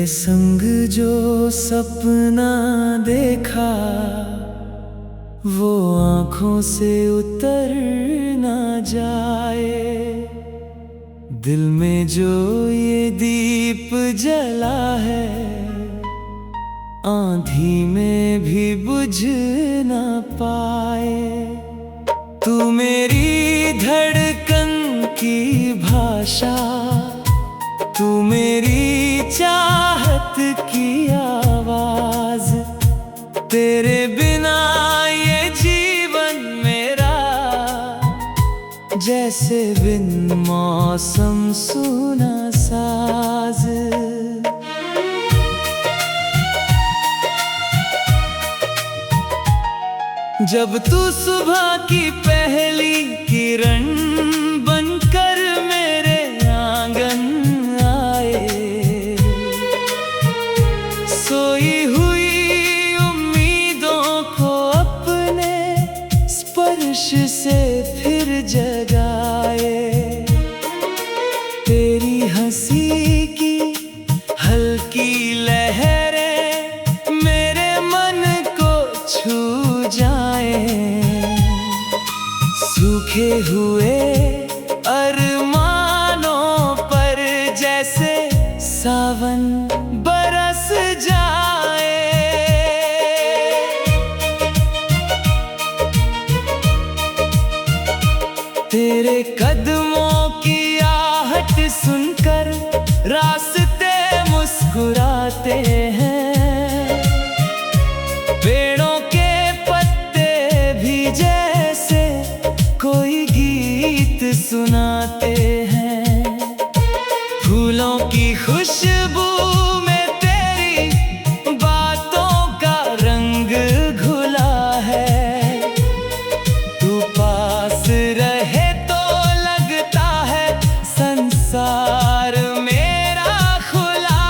संग जो सपना देखा वो आँखों से उतर ना जाए। दिल में जो ये दीप जला है आंधी में भी बुझ ना पाए। तू मेरी धड़कन की भाषा, तू मेरी चाहत की आवाज, तेरे बिना ये जीवन मेरा जैसे बिन मौसम सूना साज। जब तू सुबह की पहली किरण बनकर मेरे आंगन आए, सोई हुई उम्मीदों को अपने स्पर्श से फिर जगाए। तेरी हंसी की हल्की लहरें मेरे मन को छू सूखे हुए अरमानों पर जैसे सावन बरस जाए। तेरे कदमों की आहट सुनकर रास्ते मुस्कुराते हैं, पेड़ों के पत्ते भी जैसे कोई गीत सुनाते हैं। फूलों की खुशबू में तेरी बातों का रंग घुला है। तू पास रहे तो लगता है संसार मेरा खुला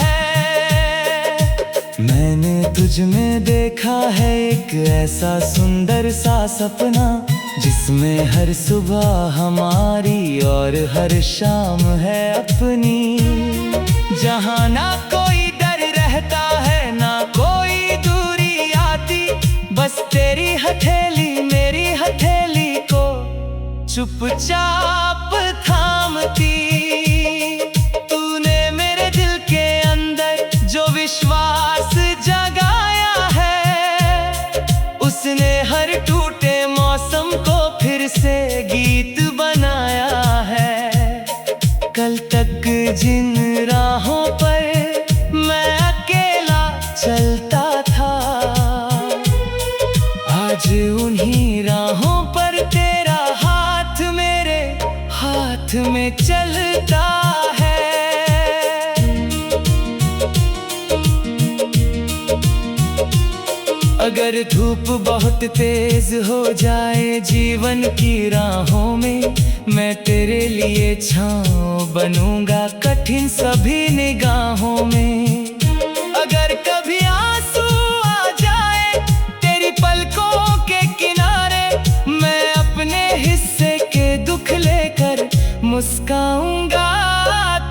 है। मैंने तुझ में देखा है एक ऐसा सुंदर सा सपना, जिसमें हर सुबह हमारी और हर शाम है अपनी। जहाँ ना कोई डर रहता है ना कोई दूरी आती, बस तेरी हथेली मेरी हथेली को चुपचाप थामती। तूने मेरे दिल के अंदर जो विश्वास जगाया है, उसने हर टूटे मौसम को फिर से गीत बनाया है। कल तक जिन राहों पर मैं अकेला चलता था, आज उन्हीं राहों पर तेरा हाथ मेरे हाथ में चलता है। अगर धूप बहुत तेज हो जाए जीवन की राहों में, मैं तेरे लिए छाँव बनूंगा कठिन सभी निगाहों में। अगर कभी आंसू आ जाए तेरी पलकों के किनारे, मैं अपने हिस्से के दुख लेकर मुस्काऊंगा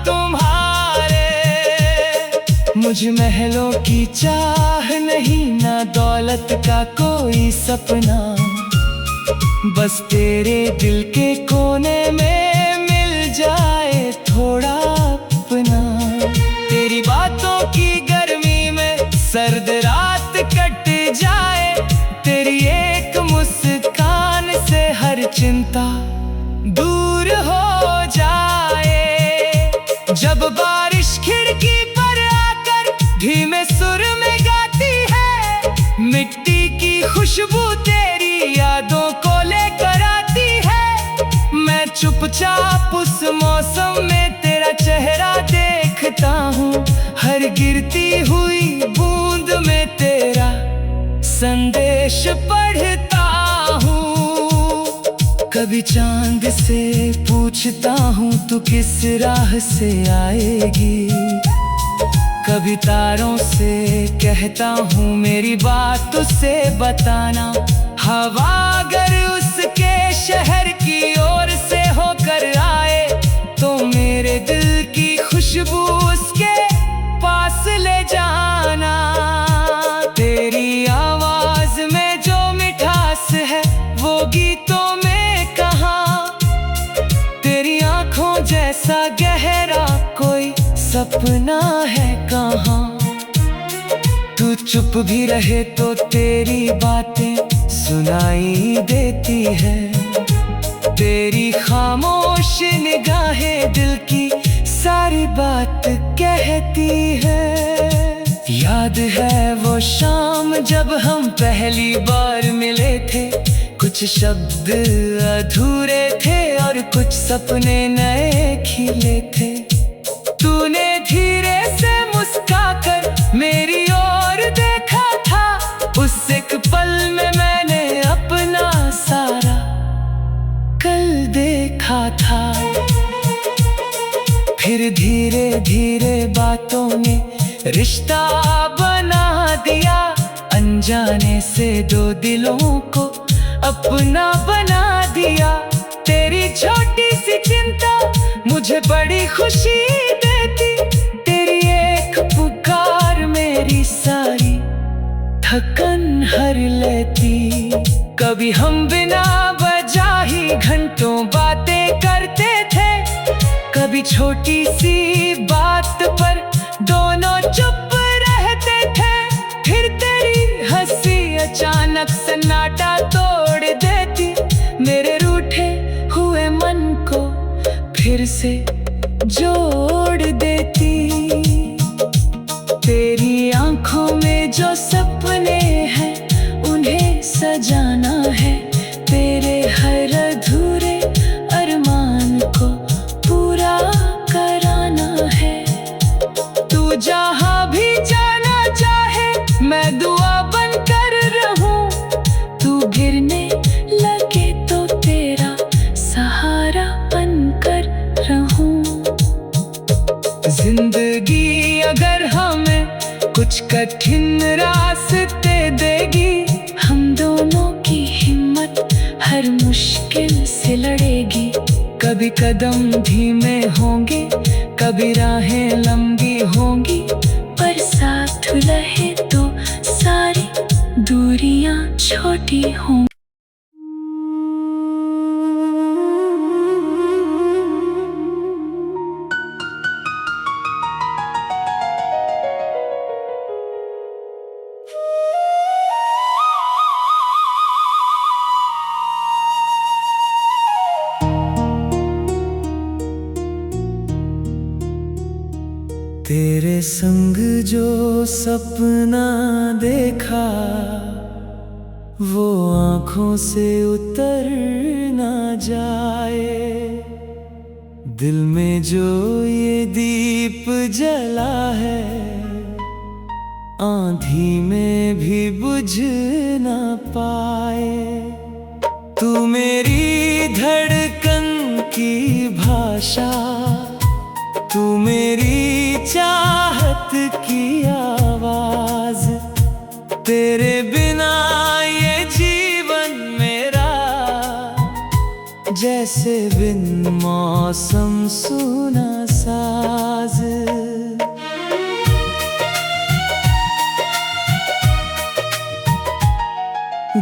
तुम्हारे। मुझ महलों की चाह नहीं ना दौलत का कोई सपना, बस तेरे दिल के कोने में मिल जाए थोड़ा अपना। तेरी बातों की गर्मी में सर्द रात कट जाए, तेरी एक मुस्कान से हर चिंता दूर हो जाए। जब बारिश खिड़की पर आकर धीमे सुर में गाती है, मिट्टी की खुशबू तेरी यादों को लेकर आती है। मैं चुपचाप उस मौसम में तेरा चेहरा देखता हूँ, हर गिरती हुई बूंद में तेरा संदेश पढ़ता हूँ। कभी चांद से पूछता हूँ तू किस राह से आएगी, कभी तारों से कहता हूँ मेरी बात तुझसे बताना। हवा अगर उसके शहर की ओर से होकर आए, तो मेरे दिल की खुशबू उसके पास अपना है कहाँ। तू चुप भी रहे तो तेरी बातें सुनाई देती है। तेरी खामोश निगाहें दिल की सारी बात कहती है। याद है वो शाम जब हम पहली बार मिले थे। कुछ शब्द अधूरे थे और कुछ सपने नए खिले थे। तूने धीरे से मुस्कुराकर मेरी ओर देखा था। उस एक पल में मैंने अपना सारा कल देखा था। फिर धीरे धीरे बातों ने रिश्ता बना दिया। अनजाने से दो दिलों को अपना बना दिया। तेरी छोटी सी चिंता मुझे बड़ी खुशी देती। तेरी एक पुकार मेरी सारी थकन हर लेती। कभी हम बिना वजह ही घंटों बातें करते थे। कभी छोटी सी बात पर दोनों चुप रहते थे। फिर तेरी हंसी अचानक सन्नाटा तोड़ देती। मेरे रूठे हुए मन को फिर से जोड़ देती। तेरी आंखों में जो सपने हैं उन्हें सजाना है। तेरे हर अधूरे अरमान को पूरा कराना है। तू जहाँ भी जाना चाहे मैं दुआ बनकर रहूं। तू गिरने लगे तो तेरा सहारा बनकर रहूं। जिंदगी अगर हमें कुछ कठिन रास्ते देगी। हम दोनों की हिम्मत हर मुश्किल से लड़ेगी। कभी कदम धीमे होंगे, कभी राहें लंबी होंगी, पर साथ रहे तो सारी दूरियां छोटी होंगी। तेरे संग जो सपना देखा वो आँखों से उतर ना जाए। दिल में जो ये दीप जला है आंधी में भी बुझ ना पाए। तू मेरी धड़कन की भाषा, तू मेरी चाहत की आवाज। तेरे बिना ये जीवन मेरा जैसे बिन मौसम सूना साज।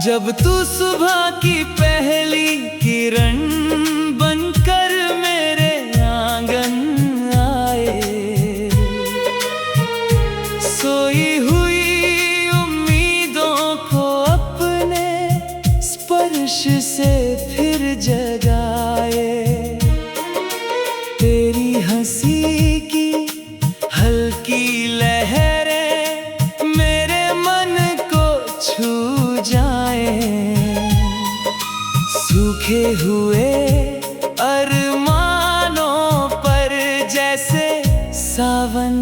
जब तू सुबह की पहली किरण बनकर मेरे आंगन आए। सोई हुई उम्मीदों को अपने स्पर्श से फिर जगाए। तेरी हंसी की हल्की लहरें मेरे मन को छू जाए। सूखे हुए अरमानों पर जैसे सावन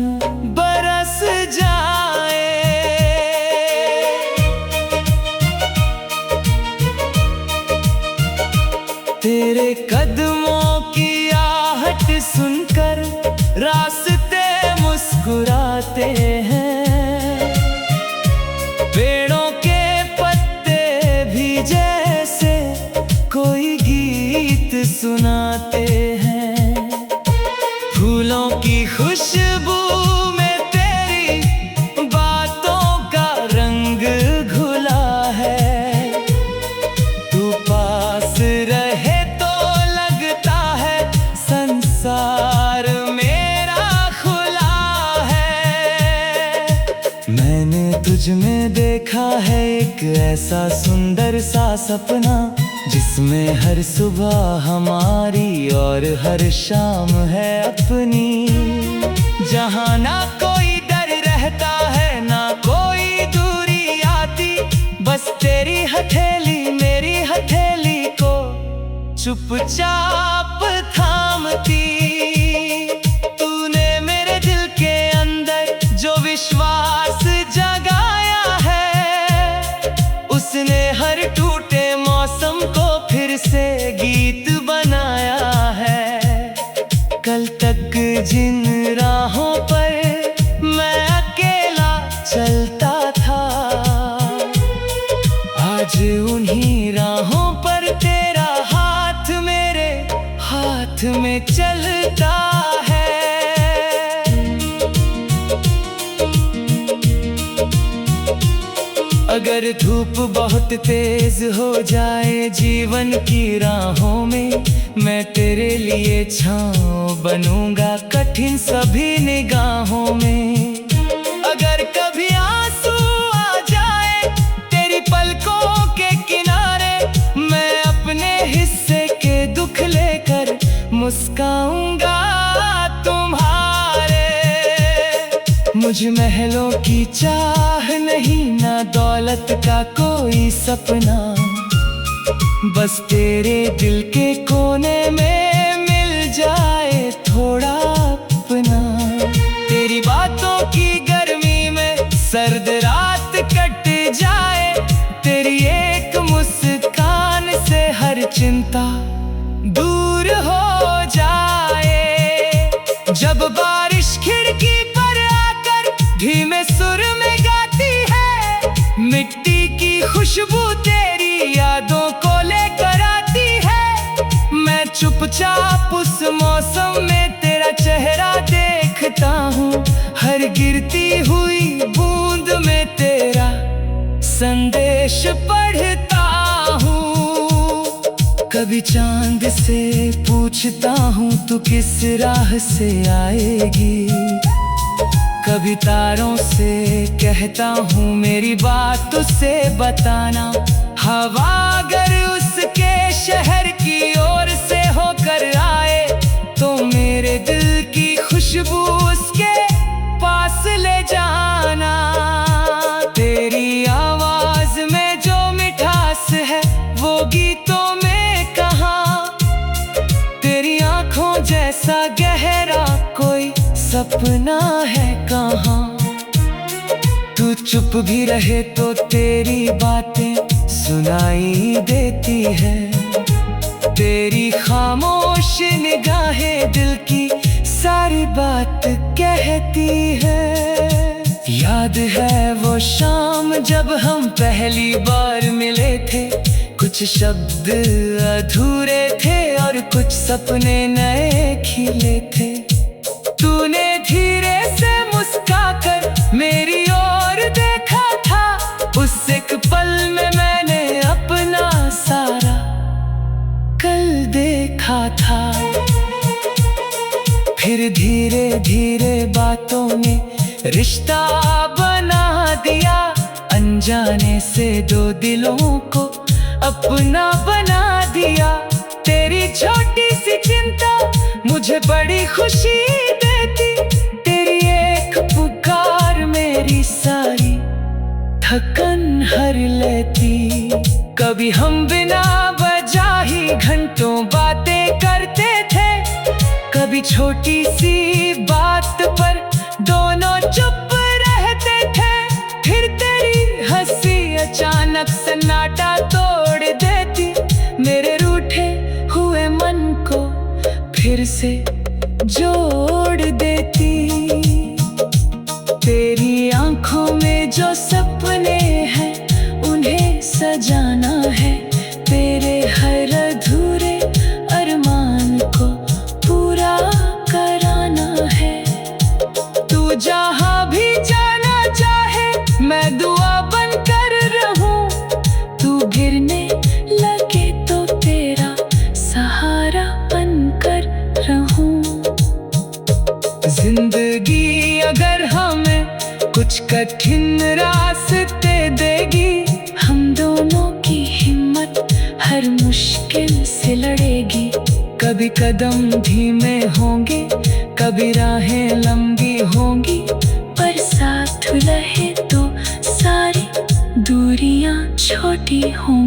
बरस जाए। तेरे कदमों की आहट सुनकर रास्ते मुस्कुराते हैं। पेड़ों के पत्ते भी जैसे कोई गीत सुनाते हैं। फूलों की खुशबू में तेरी बातों का रंग घुला है। तू पास रहे तो लगता है संसार मेरा खुला देखा है एक ऐसा सुंदर सा सपना, जिसमें हर सुबह हमारी और हर शाम है अपनी। जहाँ ना कोई डर रहता है, ना कोई दूरी आती, बस तेरी हथेली मेरी हथेली को चुपचाप थामती। तूने मेरे दिल के अंदर जो विश्वास जगाया है, उसने हर टूटे मौसम को फिर से गीत बनाया है। कल तक जिन राहों पर मैं अकेला चलता था, आज उन्हीं राहों पर तेरा हाथ मेरे हाथ में चलता है। अगर धूप बहुत तेज हो जाए जीवन की राहों में, मैं तेरे लिए छाँव बनूंगा कठिन सभी निगाहों में। अगर कभी आंसू आ जाए तेरी पलकों के किनारे, मैं अपने हिस्से के दुख लेकर मुस्काऊंगा तुम्हारे। मुझ महलों की चाह नहीं, ना दौलत का कोई सपना, बस तेरे दिल के कोने में मिल जाए थोड़ा अपना। तेरी बातों की गर्मी में सर्द रात कट जाए, तेरी एक मुस्कान से हर चिंता दूर हो जाए। जब बारिश खिड़की पर आकर धीमे सुर में गाती है, मिट्टी की खुशबू तेरी यादों को लेकर आती है। मैं चुपचाप उस मौसम में तेरा चेहरा देखता हूँ, हर गिरती हुई बूंद में तेरा संदेश पढ़ता हूँ। कभी चांद से पूछता हूँ तू किस राह से आएगी, कभी तारों से कहता हूँ मेरी बात उसे बताना। हवा अगर उसके शहर की ओर से होकर आए, तो मेरे दिल की खुशबू उसके पास ले जाना। तेरी आवाज में जो मिठास है वो गीतों में कहाँ, तेरी आंखों जैसा गहरा कोई सपना है कहाँ। तू चुप भी रहे तो तेरी बातें सुनाई देती है, तेरी खामोश निगाहें दिल की सारी बात कहती है। याद है वो शाम जब हम पहली बार मिले थे, कुछ शब्द अधूरे थे और कुछ सपने नए खिले थे। तूने धीरे से मुस्कुराकर मेरी ओर देखा था, उस एक पल में मैंने अपना सारा कल देखा था। फिर धीरे धीरे बातों ने रिश्ता बना दिया, अनजाने से दो दिलों को अपना बना दिया। तेरी छोटी सी चिंता मुझे बड़ी खुशी देती, तेरी एक पुकार मेरी सारी थकन हर लेती। कभी हम बिना वजह ही घंटों बातें करते थे, कभी छोटी सी बात पर दोनों चुप रहते थे। फिर तेरी हंसी अचानक सन्नाटा तोड़ देती, मेरे रूठे हुए मन को फिर से जोड़ देती। तेरी आंखों में जो सपने हैं उन्हें सजाना है, तेरे हर अधूरे अरमान को पूरा कराना है। तू जहाँ भी जाना चाहे मैं दुआ बनकर रहूं, तू गिरने लगे तो तेरा सहारा बनकर रहूं। हर मुश्किल से लड़ेगी। कभी कदम धीमे होंगे, कभी राहें लंबी होंगी, पर साथ रहे तो सारी दूरियां छोटी होंगी।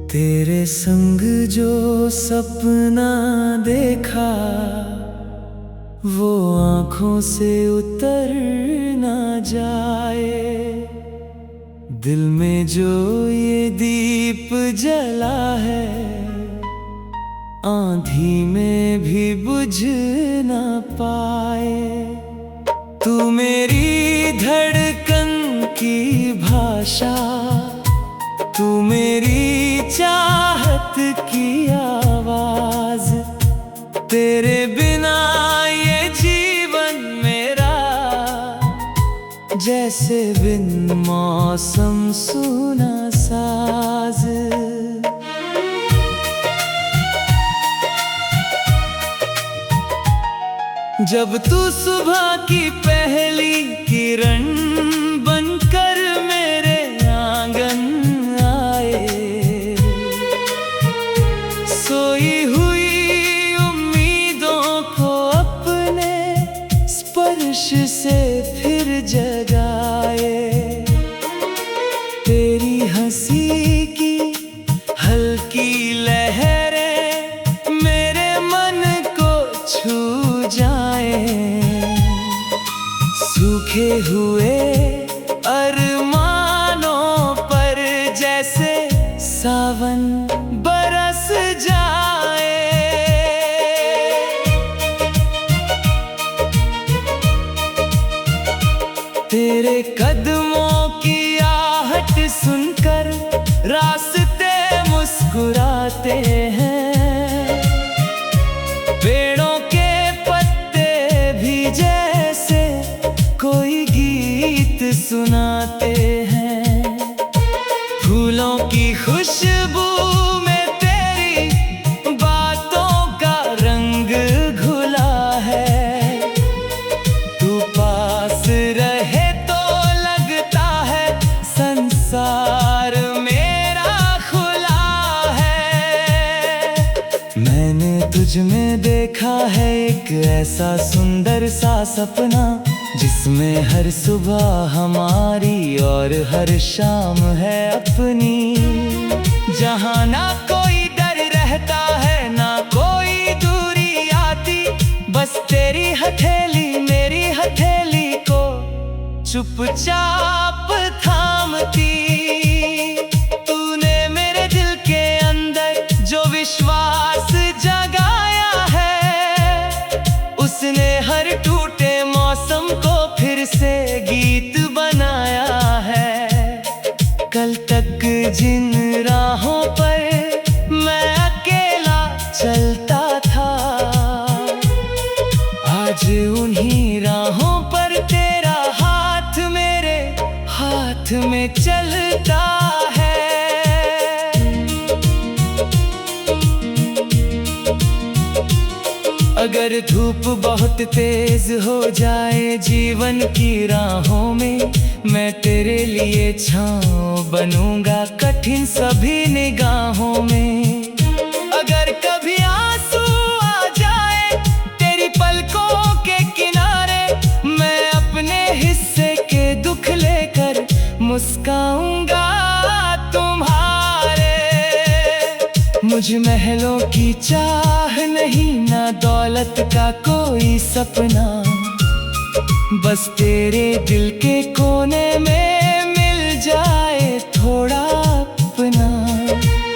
तेरे संग जो सपना देखा, वो आँखों से उतर ना जाए। दिल में जो ये दीप जला है, आंधी में भी बुझ ना पाए। तू मेरी धड़कन की भाषा, तू मेरी चाहत की आवाज। तेरे बिना ये जीवन मेरा जैसे बिन मौसम सूना साज। जब तू सुबह की पहली किरण बनकर मेरे आंगन आए, सोई हुई उम्मीदों को अपने स्पर्श से फिर जगाए। तेरी हंसी की हल्की लहरें मेरे मन को छू जाए। सूखे हुए अरमानों पर जैसे सावन बरस जाए। तेरे कदमों की आहट सुनकर रास्ते मुस्कुराते हैं। पेड़ों के पत्ते भी जैसे कोई गीत सुनाते हैं। फूलों की खुशबू में तेरी बातों का रंग घुला है। तू पास रहे तो लगता है संसार मेरा खुला है। मैंने तुझ में देखा है एक ऐसा सुंदर सा सपना, जिसमें हर सुबह हमारी और हर शाम है अपनी। जहाँ ना कोई डर रहता है, ना कोई दूरी आती, बस तेरी हथेली मेरी हथेली को चुपचाप थामती। तूने मेरे दिल के अंदर जो विश्वास जगाया है, उसने हर टूटे मौसम को फिर से गीत बनाया है। कल तक जिन राहों पर मैं अकेला चलता था, आज उन्हीं राहों पर तेरा हाथ मेरे हाथ में चलता है। अगर धूप बहुत तेज हो जाए जीवन की राहों में, मैं तेरे लिए छाँव बनूंगा कठिन सभी निगाहों में। अगर कभी आंसू आ जाए तेरी पलकों के किनारे, मैं अपने हिस्से के दुख लेकर मुस्काऊंगा तुम्हारे। मुझ महलों की चाह नहीं, ना दौलत का कोई सपना, बस तेरे दिल के कोने में मिल जाए थोड़ा अपना।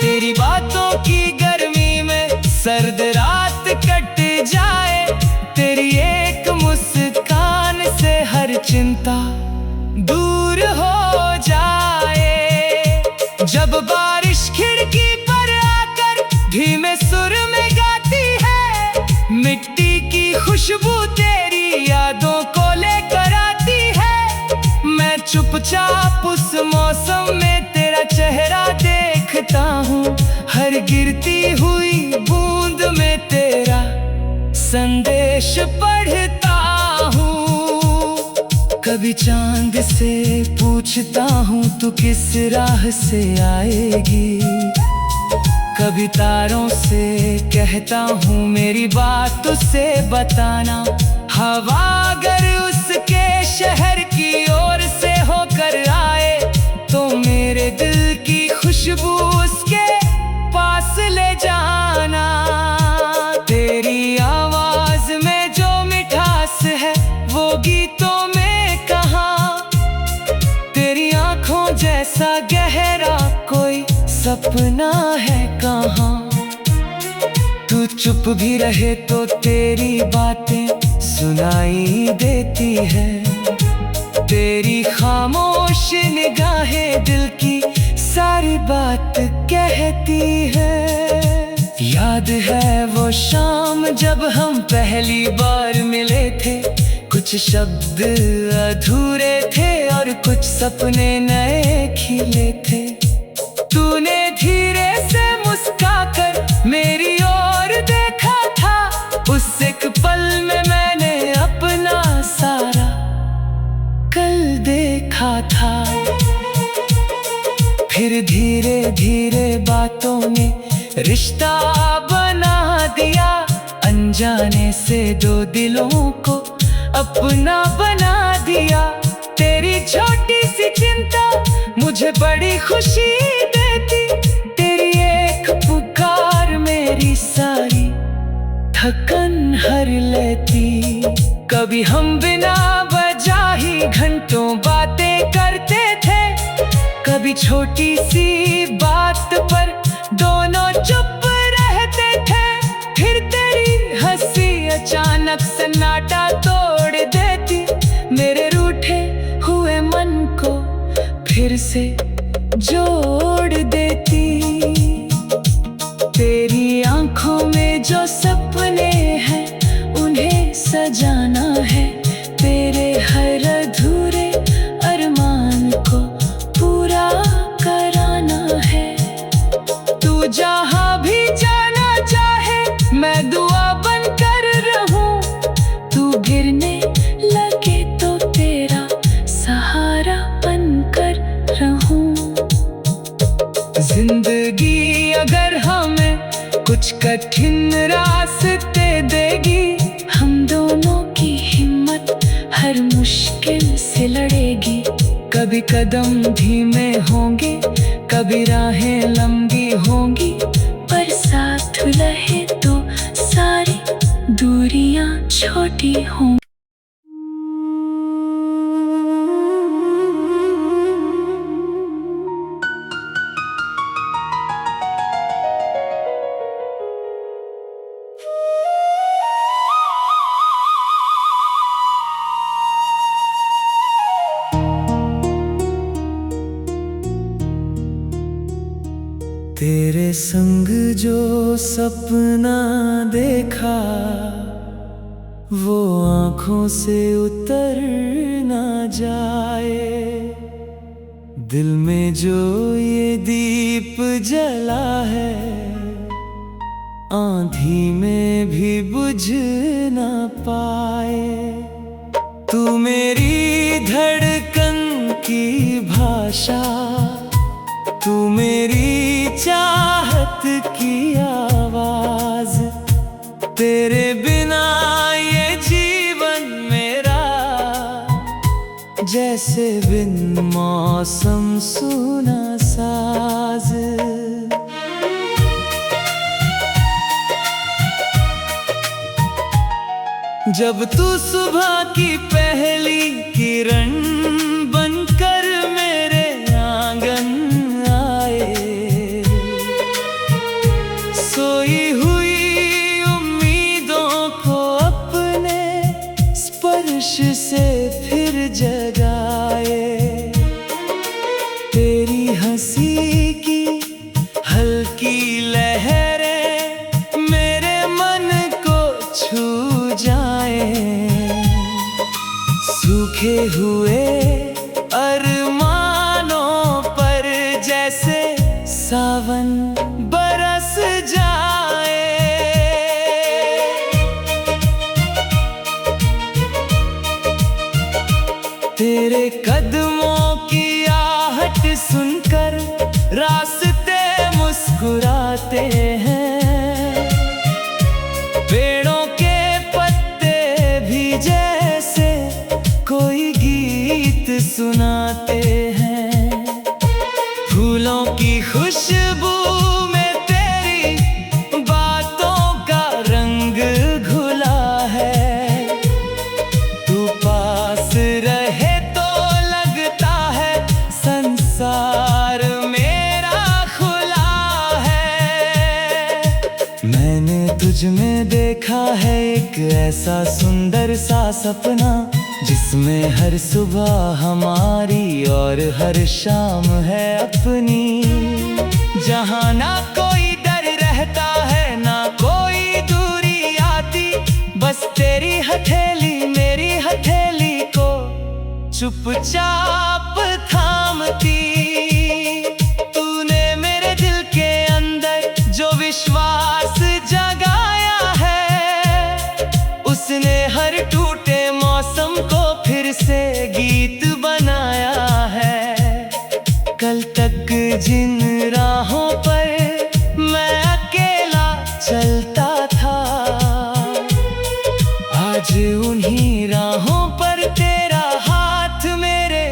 तेरी बातों की गर्मी में सर्द रात कट जाए, तेरी एक मुस्कान से हर चिंता दूर हो जाए। जब बारिश खिड़की पर आकर धीमे सुर में गाती है, मिट्टी की खुशबू तेरी यादों को लेकर कभी चांद से पूछता हूँ तू किस राह से आएगी, कभी तारों से कहता हूँ मेरी बात तुझसे बताना। हवा अगर उसके शहर की ओर से होकर आए तो मेरे दिल की खुशबू उसके पास ले जाना। तेरी आवाज में जो मिठास है वो गीतों में कहाँ, तेरी आंखों जैसा गहरा कोई सपना है कहाँ। तू चुप भी रहे तो तेरी बातें सुनाई देती है, तेरी खामोश निगाहें दिल की सारी बात कहती है। याद है वो शाम जब हम पहली बार मिले थे, कुछ शब्द अधूरे थे और कुछ सपने नए खिले थे। तूने धीरे से मुस्कुराकर मेरी ओर देखा था, उस एक पल में मैंने अपना सारा कल देखा था। फिर धीरे धीरे बातों ने रिश्ता बना दिया, अनजाने से दो दिलों को अपना बना दिया। तेरी छोटी सी चिंता मुझे बड़ी खुशी देती, तेरी एक पुकार मेरी सारी थकन हर लेती। कभी हम बिना वजह ही घंटों बातें करते थे, कभी छोटी सी बात पर दोनों चुप रहते थे। फिर तेरी हंसी अचानक सन्नाटा तोड़ देती, मेरे रूठे हुए मन को फिर से जोड़ देती। तेरी आंखों में जो सपने हैं उन्हें सजाना है, तेरे हर अधूरे अरमान को पूरा कराना है। तू जहाँ भी जाना चाहे मैं दुआ बनकर रहूं, तू गिरने लगे तो तेरा सहारा बनकर रहूं। जिंदगी अगर हमें कुछ कठिन रास्ते देगी, हम दोनों की हिम्मत हर मुश्किल से लड़ेगी। कभी कदम धीमे होंगे, कभी राहें लंबी होंगी, पर साथ रहे तो सारी दूरियां छोटी होंगी। तेरे संग जो सपना देखा वो आँखों से उतर ना जाए, दिल में जो ये दीप जला है आंधी में भी बुझ ना पाए। तू मेरी धड़कन की भाषा, तू मेरी चाहत की आवाज, तेरे बिना ये जीवन मेरा जैसे बिन मौसम सूना साज। जब तू सुबह की पहली किरण बनकर मेरे आंगन आए, सोई हुई उम्मीदों को अपने स्पर्श से फिर जगाए। तेरी हंसी की हल्की लहरें मेरे मन को छू सूखे हुए अरमानों पर जैसे सावन बरस जाए। तेरे कदमों की आहट सुनकर रास्ते मुस्कुराते हैं। पेड़ों के पत्ते भी जैसे कोई गीत सुनाते हैं। फूलों की खुशबू में तेरी बातों का रंग घुला है। तू पास रहे तो लगता है संसार मेरा खुला है। मैंने तुझ में देखा है एक ऐसा सुंदर सा सपना, जिसमें हर सुबह हमारी और हर शाम है अपनी। जहाँ ना कोई डर रहता है, ना कोई दूरी आती, बस तेरी हथेली मेरी हथेली को चुपचाप थामती। तूने मेरे दिल के अंदर जो विश्वास जगाया है, उसने हर टूटे मौसम को फिर से गीत बनाया है। कल तक जिन राहों पर मैं अकेला चलता था, आज उन्हीं राहों पर तेरा हाथ मेरे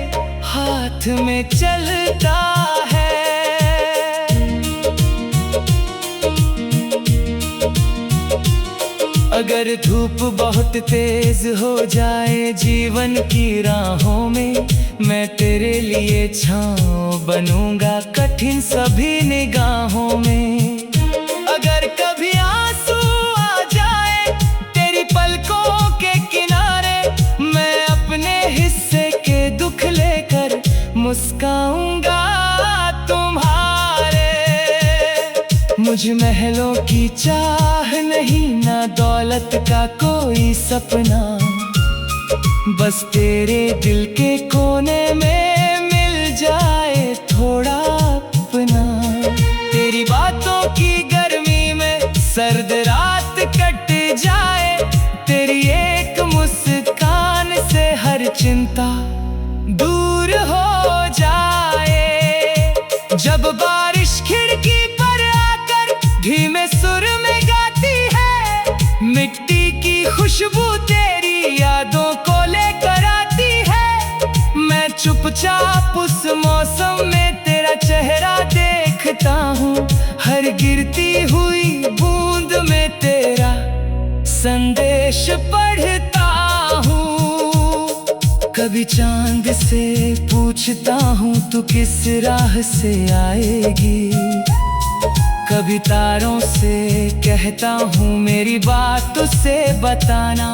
हाथ में चलता है। अगर धूप बहुत तेज हो जाए जीवन की राहों में, मैं तेरे लिए छाँव बनूंगा कठिन सभी निगाहों में। अगर कभी आंसू आ जाए तेरी पलकों के किनारे, मैं अपने हिस्से के दुख लेकर मुस्काऊंगा तुम्हारे। मुझ महलों की चाह नहीं, ना दौलत का कोई सपना, बस तेरे दिल के कोने में मिल जाए थोड़ा अपना। तेरी बातों की गर्मी में सर्द रात कट जाए, तेरी एक मुस्कान से हर चिंता दूर हो जाए। जब बारिश खिड़की पर आकर धीमे सुर में गाती है, मिट्टी की खुशबू तेरी यादों को लेकर आती है। मैं चुपचाप उस मौसम में तेरा चेहरा देखता हूँ, हर गिरती हुई बूंद में तेरा संदेश पढ़ता हूँ। कभी चांद से पूछता हूँ तू किस राह से आएगी, कभी तारों से कहता हूँ मेरी बात तुझसे बताना।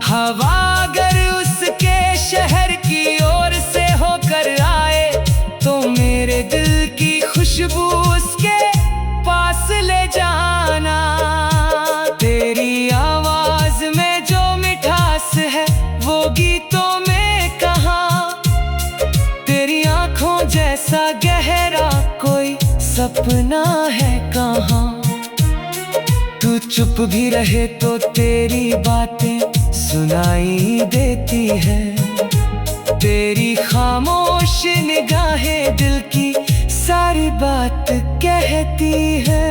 हवा अगर उसके शहर की ओर से होकर आए, तो मेरे दिल की खुशबू उसके पास ले जाना। तेरी आवाज में जो मिठास है वो गीतों में कहाँ, तेरी आंखों जैसा गहरा कोई सपना है कहाँ। तू चुप भी रहे तो तेरी बातें सुनाई देती है, तेरी खामोश निगाहें दिल की सारी बात कहती है।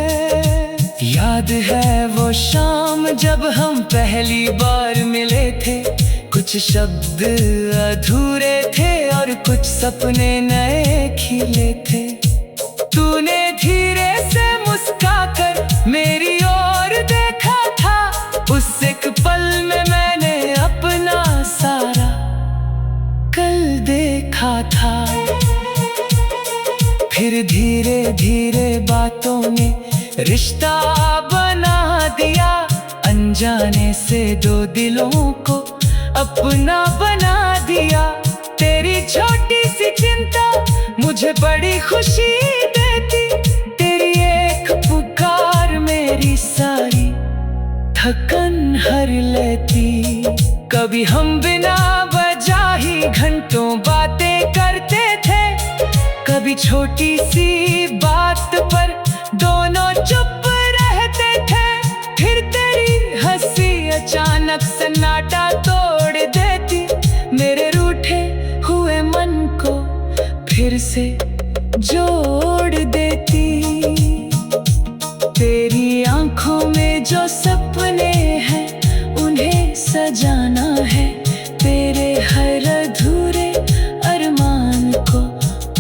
याद है वो शाम जब हम पहली बार मिले थे, कुछ शब्द अधूरे थे और कुछ सपने नए खिले थे। तूने धीरे से मुस्कुराकर मेरी ओर देखा था, उस एक पल में मैंने अपना सारा कल देखा था। फिर धीरे धीरे बातों ने रिश्ता बना दिया, अनजाने से दो दिलों को अपना बना दिया। तेरी छोटी सी चिंता मुझे बड़ी खुशी देती, तेरी एक पुकार मेरी सारी थकन हर लेती। कभी हम बिना वजह ही घंटों बातें करते थे, कभी छोटी सी बात पर दोनों चुप रहते थे। फिर तेरी हंसी अचानक सन्नाटा तोड़ देती, मेरे रूठे हुए मन को फिर से जोड़ देती। तेरी आंखों में जो सपने हैं उन्हें सजाना है, तेरे हर अधूरे अरमान को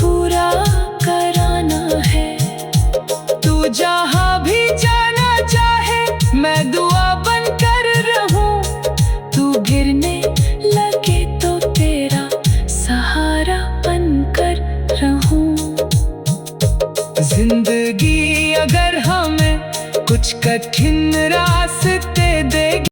पूरा कराना है। तू जहाँ भी जाना चाहे मैं दुआ बनकर रहूं, तू गिरने लगे तो तेरा सहारा बनकर रहूं। जिंदगी अगर हमें कुछ कठिन